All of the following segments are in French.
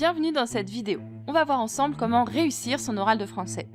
Bienvenue dans cette vidéo. On va voir ensemble comment réussir son oral de français.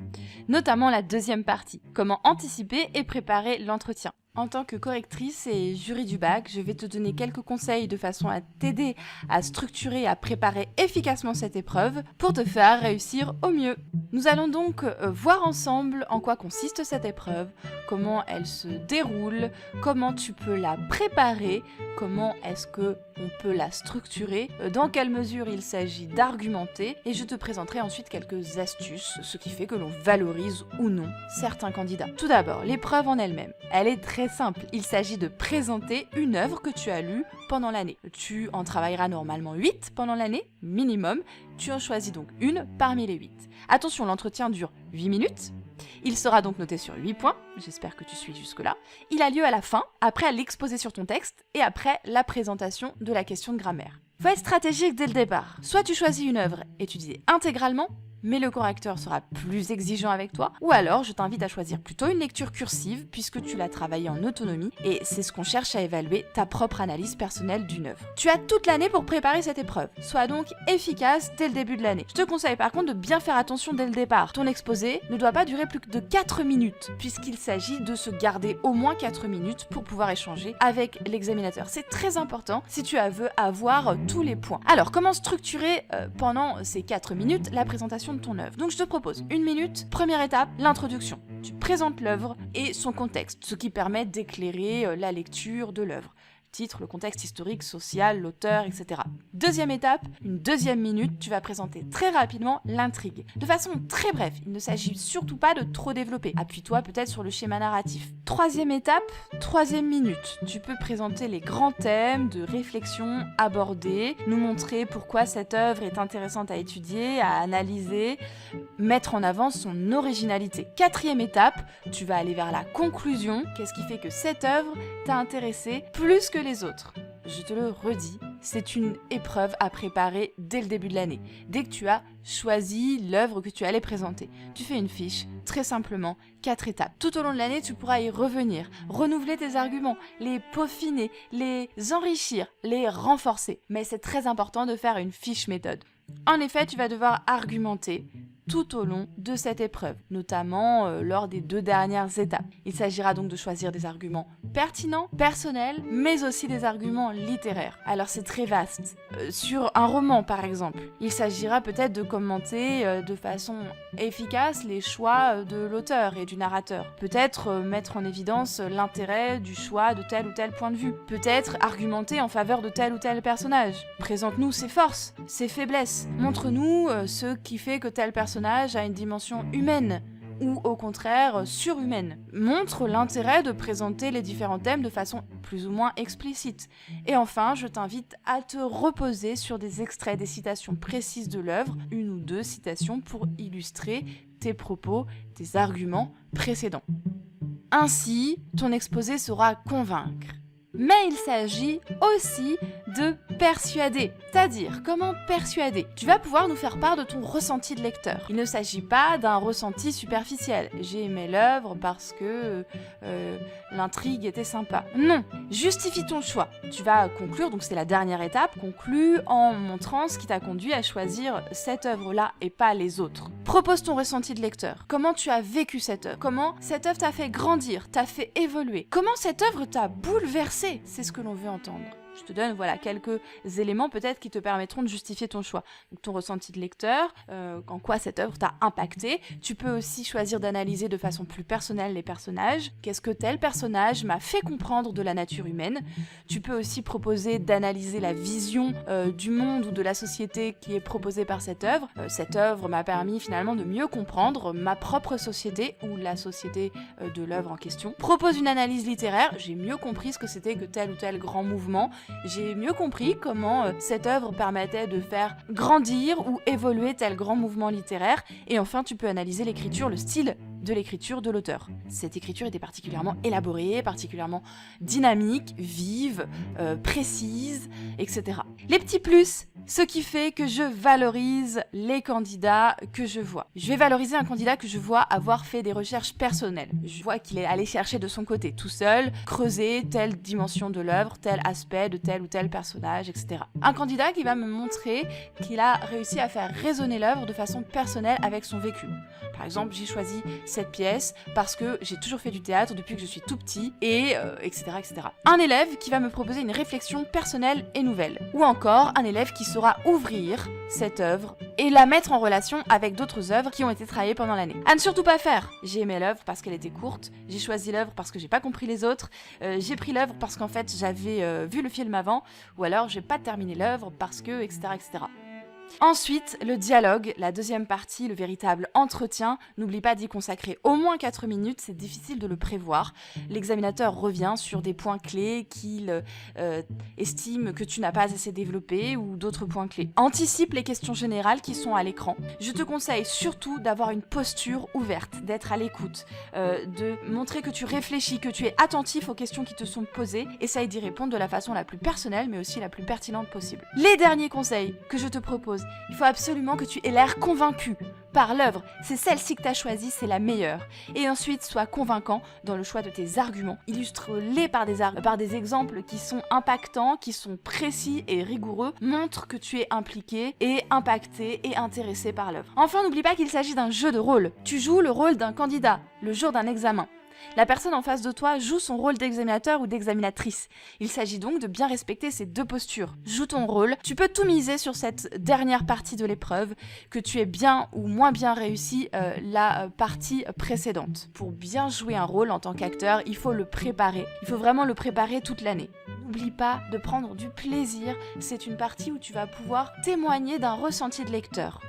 Notamment la deuxième partie, comment anticiper et préparer l'entretien. En tant que correctrice et jury du bac, je vais te donner quelques conseils de façon à t'aider à structurer et à préparer efficacement cette épreuve pour te faire réussir au mieux. Nous allons donc voir ensemble en quoi consiste cette épreuve, comment elle se déroule, comment tu peux la préparer, comment est-ce que on peut la structurer, dans quelle mesure il s'agit d'argumenter, et je te présenterai ensuite quelques astuces, ce qui fait que l'on valorise ou non certains candidats. Tout d'abord, l'épreuve en elle-même. Elle est très simple. Il s'agit de présenter une œuvre que tu as lue pendant l'année. Tu en travailleras normalement 8 pendant l'année, minimum. Tu en choisis donc une parmi les 8. Attention, l'entretien dure 8 minutes. Il sera donc noté sur 8 points, j'espère que tu suis jusque-là. Il a lieu à la fin, après l'exposé sur ton texte et après la présentation de la question de grammaire. Faut être stratégique dès le départ. Soit tu choisis une œuvre étudiée intégralement, mais le correcteur sera plus exigeant avec toi, ou alors je t'invite à choisir plutôt une lecture cursive puisque tu l'as travaillée en autonomie et c'est ce qu'on cherche à évaluer, ta propre analyse personnelle d'une œuvre. Tu as toute l'année pour préparer cette épreuve, sois donc efficace dès le début de l'année. Je te conseille par contre de bien faire attention dès le départ. Ton exposé ne doit pas durer plus que de 4 minutes puisqu'il s'agit de se garder au moins 4 minutes pour pouvoir échanger avec l'examinateur. C'est très important si tu veux avoir tous les points. Alors comment structurer pendant ces 4 minutes la présentation de ton œuvre. Donc je te propose 1 minute, première étape, l'introduction. Tu présentes l'œuvre et son contexte, ce qui permet d'éclairer la lecture de l'œuvre. Titre, le contexte historique, social, l'auteur, etc. Deuxième étape, une deuxième minute, tu vas présenter très rapidement l'intrigue. De façon très brève, il ne s'agit surtout pas de trop développer. Appuie-toi peut-être sur le schéma narratif. Troisième étape, troisième minute, tu peux présenter les grands thèmes de réflexion abordés, nous montrer pourquoi cette œuvre est intéressante à étudier, à analyser, mettre en avant son originalité. Quatrième étape, tu vas aller vers la conclusion. Qu'est-ce qui fait que cette œuvre t'a intéressé plus que les autres? Je te le redis, c'est une épreuve à préparer dès le début de l'année. Dès que tu as choisi l'œuvre que tu allais présenter, tu fais une fiche, très simplement, 4 étapes. Tout au long de l'année, tu pourras y revenir, renouveler tes arguments, les peaufiner, les enrichir, les renforcer. Mais c'est très important de faire une fiche méthode. En effet, tu vas devoir argumenter tout au long de cette épreuve, notamment lors des 2 dernières étapes. Il s'agira donc de choisir des arguments pertinents, personnels, mais aussi des arguments littéraires. Alors c'est très vaste. Sur un roman par exemple, il s'agira peut-être de commenter de façon efficace les choix de l'auteur et du narrateur. Peut-être mettre en évidence l'intérêt du choix de tel ou tel point de vue. Peut-être argumenter en faveur de tel ou tel personnage. Présente-nous ses forces, ses faiblesses. Montre-nous ce qui fait que tel personnage a une dimension humaine ou au contraire surhumaine. Montre l'intérêt de présenter les différents thèmes de façon plus ou moins explicite. Et enfin, je t'invite à te reposer sur des extraits, des citations précises de l'œuvre, 1 ou 2 citations pour illustrer tes propos, tes arguments précédents. Ainsi, ton exposé saura convaincre. Mais il s'agit aussi de persuader. C'est-à-dire, comment persuader? Tu vas pouvoir nous faire part de ton ressenti de lecteur. Il ne s'agit pas d'un ressenti superficiel. J'ai aimé l'œuvre parce que l'intrigue était sympa. Non, justifie ton choix. Tu vas conclure, donc c'est la dernière étape, conclue en montrant ce qui t'a conduit à choisir cette œuvre-là et pas les autres. Propose ton ressenti de lecteur. Comment tu as vécu cette œuvre? Comment cette œuvre t'a fait grandir, t'a fait évoluer? Comment cette œuvre t'a bouleversé? C'est ce que l'on veut entendre. Je te donne quelques éléments peut-être qui te permettront de justifier ton choix. Donc, ton ressenti de lecteur, en quoi cette œuvre t'a impacté. Tu peux aussi choisir d'analyser de façon plus personnelle les personnages. Qu'est-ce que tel personnage m'a fait comprendre de la nature humaine? Tu peux aussi proposer d'analyser la vision du monde ou de la société qui est proposée par cette œuvre. Cette œuvre m'a permis finalement de mieux comprendre ma propre société ou la société de l'œuvre en question. Propose une analyse littéraire. J'ai mieux compris ce que c'était que tel ou tel grand mouvement. J'ai mieux compris comment cette œuvre permettait de faire grandir ou évoluer tel grand mouvement littéraire. Et enfin, tu peux analyser l'écriture, le style de l'écriture de l'auteur. Cette écriture était particulièrement élaborée, particulièrement dynamique, vive, précise, etc. Les petits plus, ce qui fait que je valorise les candidats que je vois. Je vais valoriser un candidat que je vois avoir fait des recherches personnelles. Je vois qu'il est allé chercher de son côté tout seul, creuser telle dimension de l'œuvre, tel aspect de tel ou tel personnage, etc. Un candidat qui va me montrer qu'il a réussi à faire résonner l'œuvre de façon personnelle avec son vécu. Par exemple, j'ai choisi cette pièce parce que j'ai toujours fait du théâtre depuis que je suis tout petit, et etc., etc. Un élève qui va me proposer une réflexion personnelle et nouvelle. Ou encore, un élève qui saura ouvrir cette œuvre et la mettre en relation avec d'autres œuvres qui ont été travaillées pendant l'année. À ne surtout pas faire. J'ai aimé l'œuvre parce qu'elle était courte, j'ai choisi l'œuvre parce que j'ai pas compris les autres, j'ai pris l'œuvre parce qu'en fait j'avais vu le film avant, ou alors j'ai pas terminé l'œuvre parce que, etc., etc. Ensuite, le dialogue, la deuxième partie, le véritable entretien. N'oublie pas d'y consacrer au moins 4 minutes, c'est difficile de le prévoir. L'examinateur revient sur des points clés qu'il estime que tu n'as pas assez développé ou d'autres points clés. Anticipe les questions générales qui sont à l'écran. Je te conseille surtout d'avoir une posture ouverte, d'être à l'écoute, de montrer que tu réfléchis, que tu es attentif aux questions qui te sont posées. Essaye d'y répondre de la façon la plus personnelle mais aussi la plus pertinente possible. Les derniers conseils que je te propose, il faut absolument que tu aies l'air convaincu par l'œuvre. C'est celle-ci que tu as choisie, c'est la meilleure. Et ensuite, sois convaincant dans le choix de tes arguments. Illustre-les par des exemples qui sont impactants, qui sont précis et rigoureux. Montre que tu es impliqué et impacté et intéressé par l'œuvre. Enfin, n'oublie pas qu'il s'agit d'un jeu de rôle. Tu joues le rôle d'un candidat, le jour d'un examen. La personne en face de toi joue son rôle d'examinateur ou d'examinatrice. Il s'agit donc de bien respecter ces deux postures. Joue ton rôle, tu peux tout miser sur cette dernière partie de l'épreuve, que tu aies bien ou moins bien réussi la partie précédente. Pour bien jouer un rôle en tant qu'acteur, il faut le préparer. Il faut vraiment le préparer toute l'année. N'oublie pas de prendre du plaisir, c'est une partie où tu vas pouvoir témoigner d'un ressenti de lecteur.